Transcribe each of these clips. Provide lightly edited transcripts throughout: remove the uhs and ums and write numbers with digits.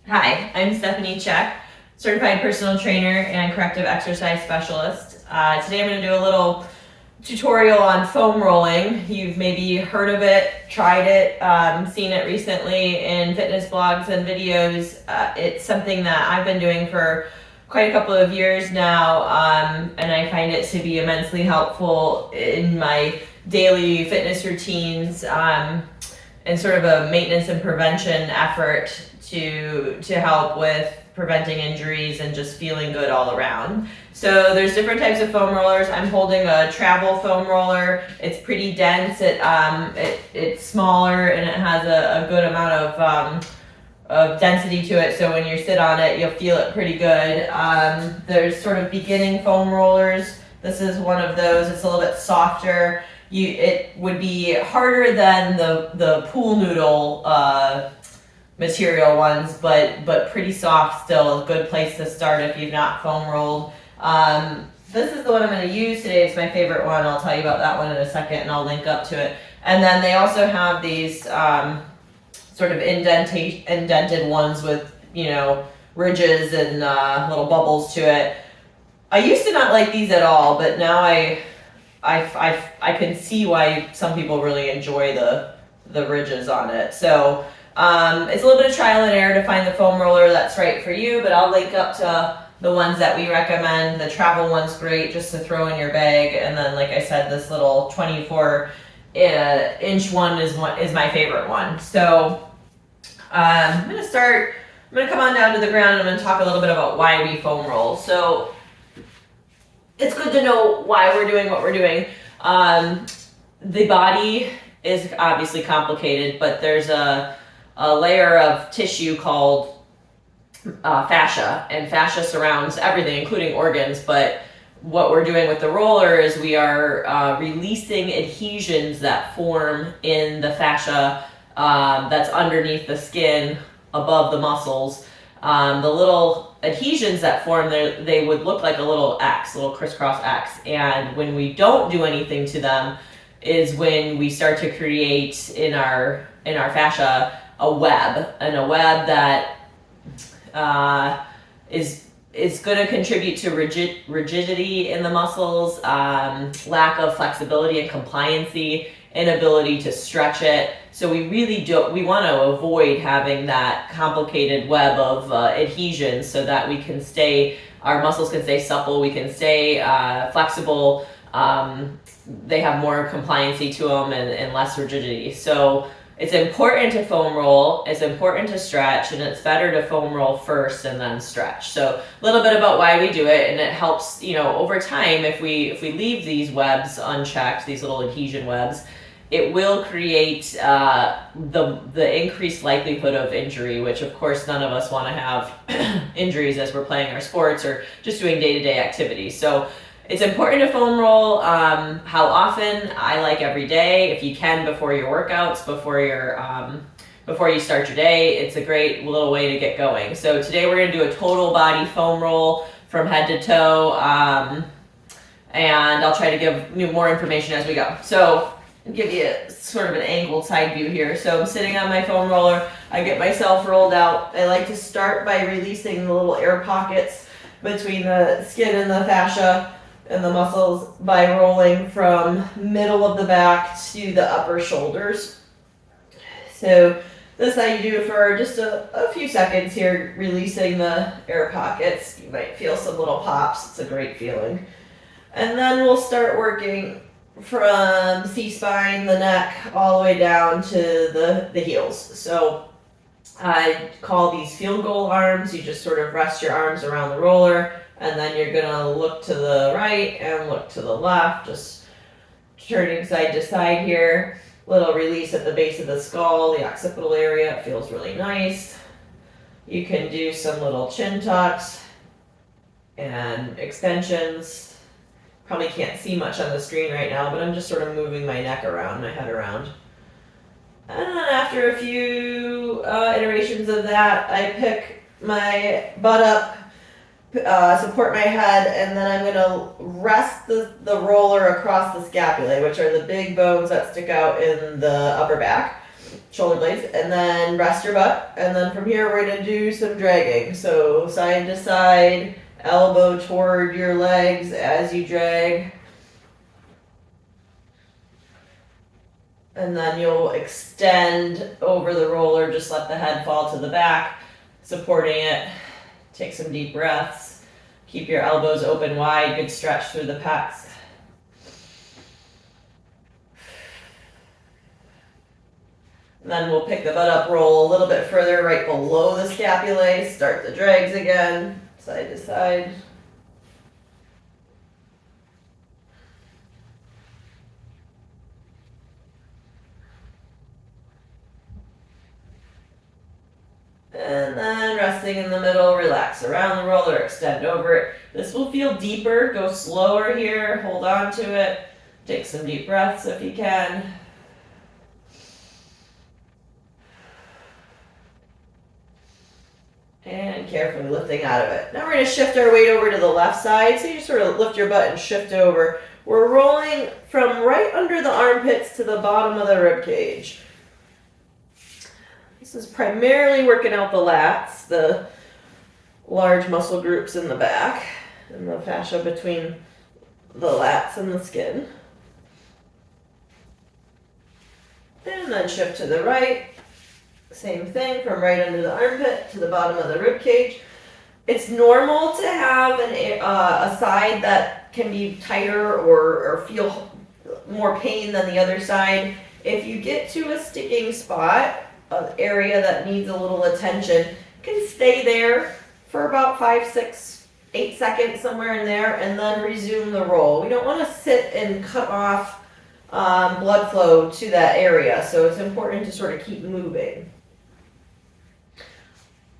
Hi, I'm Stephanie Check, certified personal trainer and corrective exercise specialist. Today I'm going to do a little tutorial on foam rolling. You've maybe heard of it, tried it, seen it recently in fitness blogs and videos. It's something that I've been doing for quite a couple of years now, and I find it to be immensely helpful in my daily fitness routines, and sort of a maintenance and prevention effort to help with preventing injuries and just feeling good all around. So there's different types of foam rollers. I'm holding a travel foam roller. It's pretty dense. It's smaller and it has a good amount of density to it. So when you sit on it, you'll feel it pretty good. There's sort of beginning foam rollers. This is one of those. It's a little bit softer. It would be harder than the pool noodle material ones, but pretty soft still. A good place to start if you've not foam rolled. This is the one I'm going to use today. It's my favorite one. I'll tell you about that one in a second, and I'll link up to it. And then they also have these sort of indented ones with ridges and little bubbles to it. I used to not like these at all, but now I can see why some people really enjoy the ridges on it. So it's a little bit of trial and error to find the foam roller that's right for you, but I'll link up to the ones that we recommend. The travel one's great just to throw in your bag, and then like I said, this little 24-inch one is my favorite one. So I'm gonna come on down to the ground and I'm gonna talk a little bit about why we foam roll. So it's good to know why we're doing what we're doing. The body is obviously complicated, but there's a layer of tissue called fascia, and fascia surrounds everything, including organs. But what we're doing with the roller is we are releasing adhesions that form in the fascia that's underneath the skin, above the muscles. The little adhesions that form there, they would look like a little X, a little crisscross X. And when we don't do anything to them, is when we start to create in our fascia a web, and a web that is going to contribute to rigidity in the muscles, lack of flexibility and compliancy, inability to stretch it. So we want to avoid having that complicated web of adhesions, so that our muscles can stay supple, we can stay flexible. They have more compliancy to them and less rigidity. So it's important to foam roll, it's important to stretch, and it's better to foam roll first and then stretch. So a little bit about why we do it, and it helps, over time, if we leave these webs unchecked, these little adhesion webs, it will create the increased likelihood of injury, which of course none of us want to have injuries as we're playing our sports or just doing day-to-day activities. So it's important to foam roll. How often? I like every day. If you can, before your workouts, before you start your day, it's a great little way to get going. So today we're going to do a total body foam roll from head to toe, and I'll try to give you more information as we go. So I'll give you sort of an angled side view here. So I'm sitting on my foam roller. I get myself rolled out. I like to start by releasing the little air pockets between the skin and the fascia and the muscles by rolling from middle of the back to the upper shoulders. So this is how you do it for just a few seconds here, releasing the air pockets. You might feel some little pops. It's a great feeling. And then we'll start working from C-spine, the neck, all the way down to the heels. So I call these field goal arms. You just sort of rest your arms around the roller, and then you're gonna look to the right and look to the left, just turning side to side here. Little release at the base of the skull, the occipital area. It feels really nice. You can do some little chin tucks and extensions. Probably can't see much on the screen right now, but I'm just sort of moving my neck around, my head around. And then after a few iterations of that, I pick my butt up, support my head, and then I'm gonna rest the roller across the scapulae, which are the big bones that stick out in the upper back. shoulder blades, and then rest your butt. And then from here, we're gonna do some dragging. So side to side, elbow toward your legs as you drag. And then you'll extend over the roller, just let the head fall to the back, supporting it. Take some deep breaths. Keep your elbows open wide, good stretch through the pecs. And then we'll pick the butt up, roll a little bit further right below the scapulae, start the drags again, side to side. And then resting in the middle, relax around the roller, extend over it. This will feel deeper, go slower here, hold on to it. Take some deep breaths if you can. And carefully lifting out of it. Now we're going to shift our weight over to the left side. So you sort of lift your butt and shift over. We're rolling from right under the armpits to the bottom of the rib cage. This is primarily working out the lats, the large muscle groups in the back, and the fascia between the lats and the skin. And then shift to the right. Same thing, from right under the armpit to the bottom of the rib cage. It's normal to have a side that can be tighter or feel more pain than the other side. If you get to a sticking spot, an area that needs a little attention, you can stay there for about 5, 6, 8 seconds, somewhere in there, and then resume the roll. We don't want to sit and cut off blood flow to that area, so it's important to sort of keep moving.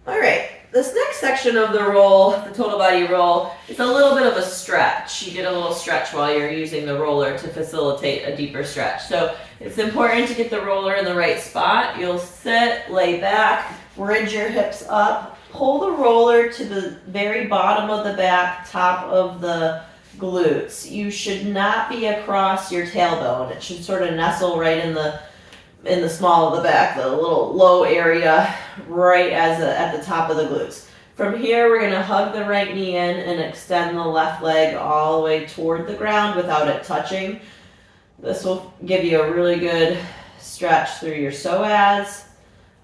All right, this next section of the roll, the total body roll, is a little bit of a stretch. You get a little stretch while you're using the roller to facilitate a deeper stretch. So it's important to get the roller in the right spot. You'll sit, lay back, bridge your hips up, pull the roller to the very bottom of the back, top of the glutes. You should not be across your tailbone. It should sort of nestle right in the small of the back, the little low area right at the top of the glutes. From here, we're going to hug the right knee in and extend the left leg all the way toward the ground without it touching. This will give you a really good stretch through your psoas.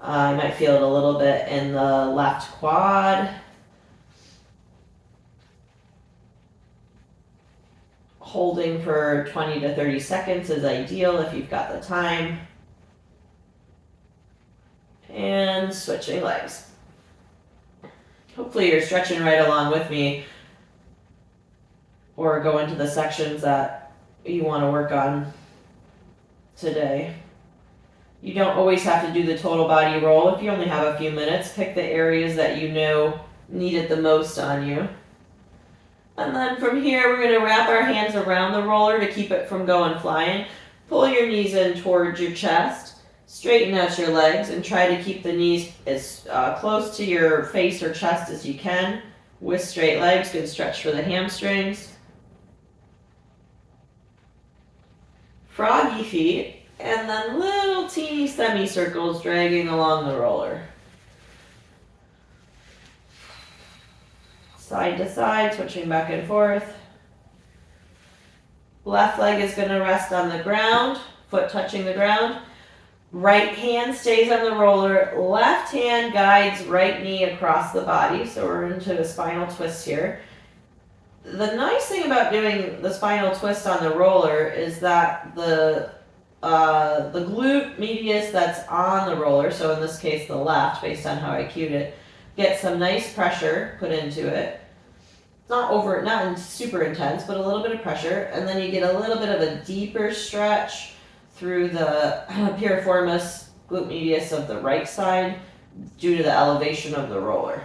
You might feel it a little bit in the left quad. Holding for 20 to 30 seconds is ideal if you've got the time. And switching legs. Hopefully you're stretching right along with me, or go into the sections that you want to work on today. You don't always have to do the total body roll. If you only have a few minutes, pick the areas that you know need it the most on you. And then from here, we're going to wrap our hands around the roller to keep it from going flying. Pull your knees in towards your chest. Straighten out your legs and try to keep the knees as close to your face or chest as you can. With straight legs, good stretch for the hamstrings. Froggy feet, and then little teeny semicircles dragging along the roller. Side to side, switching back and forth. Left leg is going to rest on the ground, foot touching the ground. Right hand stays on the roller, left hand guides right knee across the body, so we're into a spinal twist here. The nice thing about doing the spinal twist on the roller is that the glute medius that's on the roller, so in this case the left, based on how I cued it, gets some nice pressure put into it. Not super intense, but a little bit of pressure, and then you get a little bit of a deeper stretch through the piriformis glute medius of the right side due to the elevation of the roller.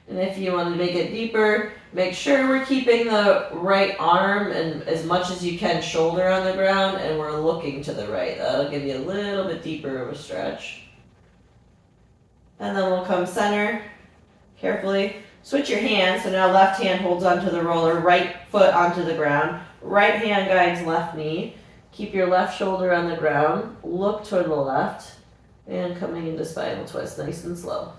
And if you want to make it deeper, make sure we're keeping the right arm and as much as you can shoulder on the ground, and we're looking to the right. That'll give you a little bit deeper of a stretch. And then we'll come center, carefully. Switch your hands, so now left hand holds onto the roller, right foot onto the ground. Right hand guides left knee. Keep your left shoulder on the ground, look toward the left, and coming into spinal twist, nice and slow.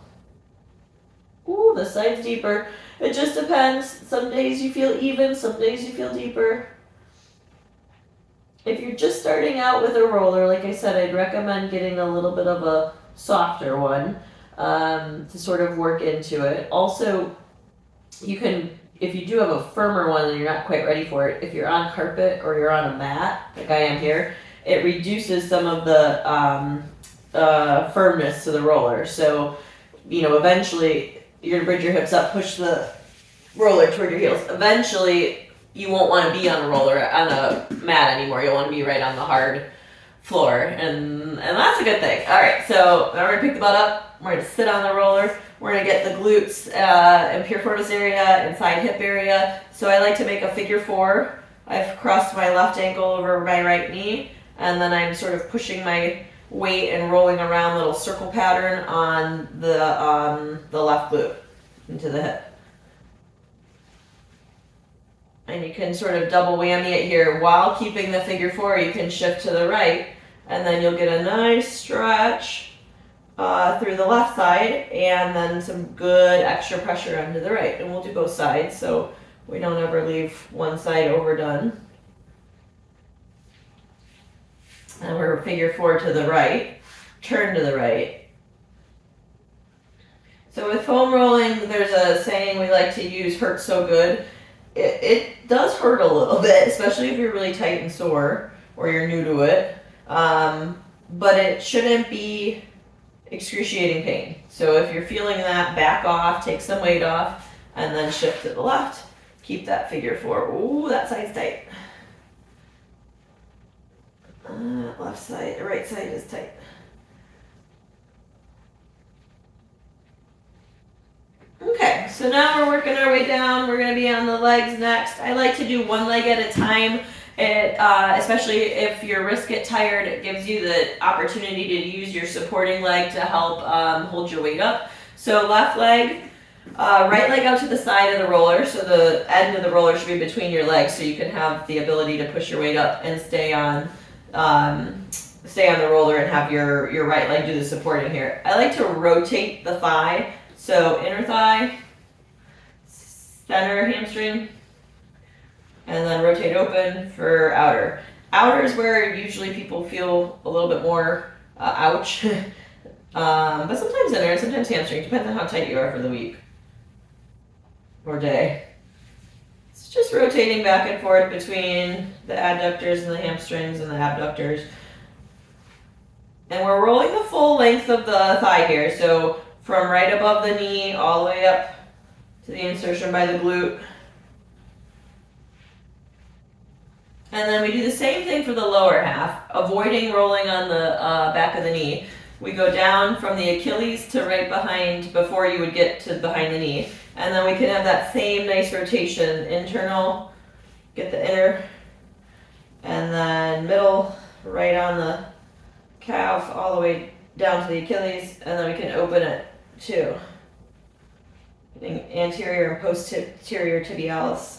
Ooh, this side's deeper. It just depends. Some days you feel even, some days you feel deeper. If you're just starting out with a roller, like I said, I'd recommend getting a little bit of a softer one to sort of work into it. Also, you can, if you do have a firmer one and you're not quite ready for it, if you're on carpet or you're on a mat, like I am here, it reduces some of the firmness to the roller. So, eventually you're gonna bridge your hips up, push the roller toward your heels. Eventually, you won't want to be on a roller on a mat anymore. You'll want to be right on the hard floor, and that's a good thing. All right, so now we're gonna pick the butt up. We're gonna sit on the roller. We're gonna get the glutes and piriformis area and side hip area. So I like to make a figure four. I've crossed my left ankle over my right knee, and then I'm sort of pushing my weight and rolling around, little circle pattern on the left glute into the hip. And you can sort of double whammy it here while keeping the figure four. You can shift to the right, and then you'll get a nice stretch through the left side, and then some good extra pressure onto the right. And we'll do both sides so we don't ever leave one side overdone. And we're figure four to the right, turn to the right. So with foam rolling, there's a saying we like to use, hurts so good. It does hurt a little bit, especially if you're really tight and sore or you're new to it. But it shouldn't be excruciating pain. So if you're feeling that, back off, take some weight off, and then shift to the left. Keep that figure four. Ooh, that side's tight. Left side, right side is tight. Okay, so now we're working our way down. We're going to be on the legs next. I like to do one leg at a time. It, especially if your wrists get tired, it gives you the opportunity to use your supporting leg to help hold your weight up. So left leg, right leg out to the side of the roller. So the end of the roller should be between your legs, so you can have the ability to push your weight up and stay on the roller and have your right leg do the supporting here. I like to rotate the thigh. So inner thigh, center hamstring, and then rotate open for outer. Outer is where usually people feel a little bit more ouch. But sometimes inner, sometimes hamstring. Depends on how tight you are for the week or day. It's just rotating back and forth between the adductors and the hamstrings and the abductors. And we're rolling the full length of the thigh here. So from right above the knee all the way up to the insertion by the glute. And then we do the same thing for the lower half, avoiding rolling on the back of the knee. We go down from the Achilles to right behind, before you would get to behind the knee. And then we can have that same nice rotation, internal, get the inner, and then middle, right on the calf, all the way down to the Achilles, and then we can open it too. Getting anterior and posterior tibialis.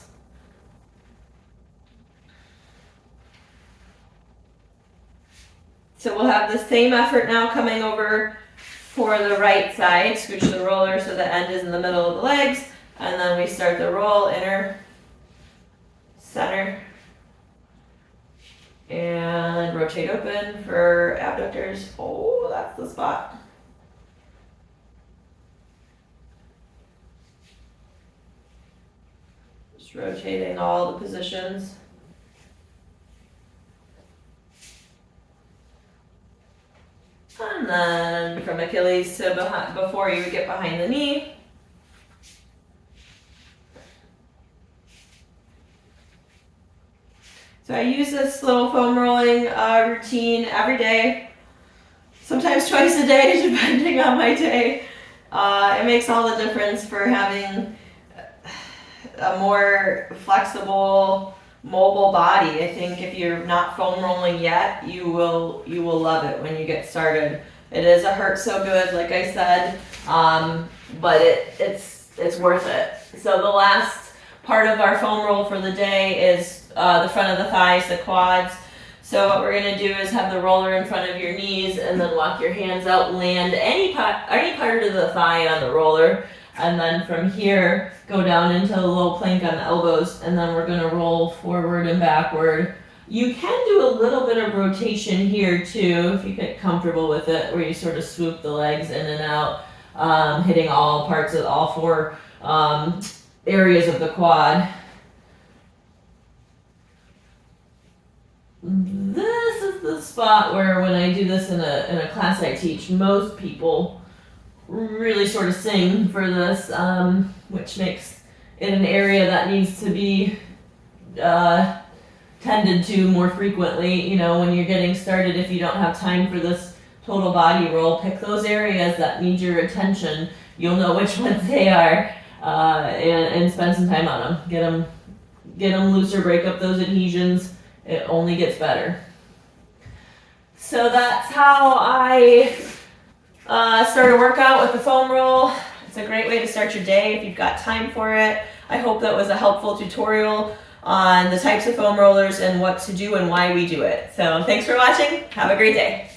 So we'll have the same effort now coming over for the right side. Scooch the roller so the end is in the middle of the legs, and then we start the roll, inner, center, and rotate open for abductors. Oh, that's the spot. Just rotating all the positions. And then from Achilles to behind, before you get behind the knee. So I use this little foam rolling routine every day, sometimes twice a day, depending on my day. It makes all the difference for having a more flexible, mobile body. I think if you're not foam rolling yet, you will love it when you get started. It is a hurt so good, like I said, but it's worth it. So the last part of our foam roll for the day is the front of the thighs, the quads. So what we're gonna do is have the roller in front of your knees and then walk your hands out, land any part of the thigh on the roller, and then from here go down into a low plank on the elbows, and then we're gonna roll forward and backward. You can do a little bit of rotation here too, if you get comfortable with it, where you sort of swoop the legs in and out, hitting all parts of all four areas of the quad. This is the spot where when I do this in a class I teach, most people really sort of sing for this, which makes it an area that needs to be tended to more frequently. You know, when you're getting started, if you don't have time for this total body roll, pick those areas that need your attention. You'll know which ones they are, and spend some time on them. Get them looser, break up those adhesions. It only gets better. So that's how I start a workout with the foam roll. It's a great way to start your day if you've got time for it. I hope that was a helpful tutorial on the types of foam rollers and what to do and why we do it. So thanks for watching. Have a great day.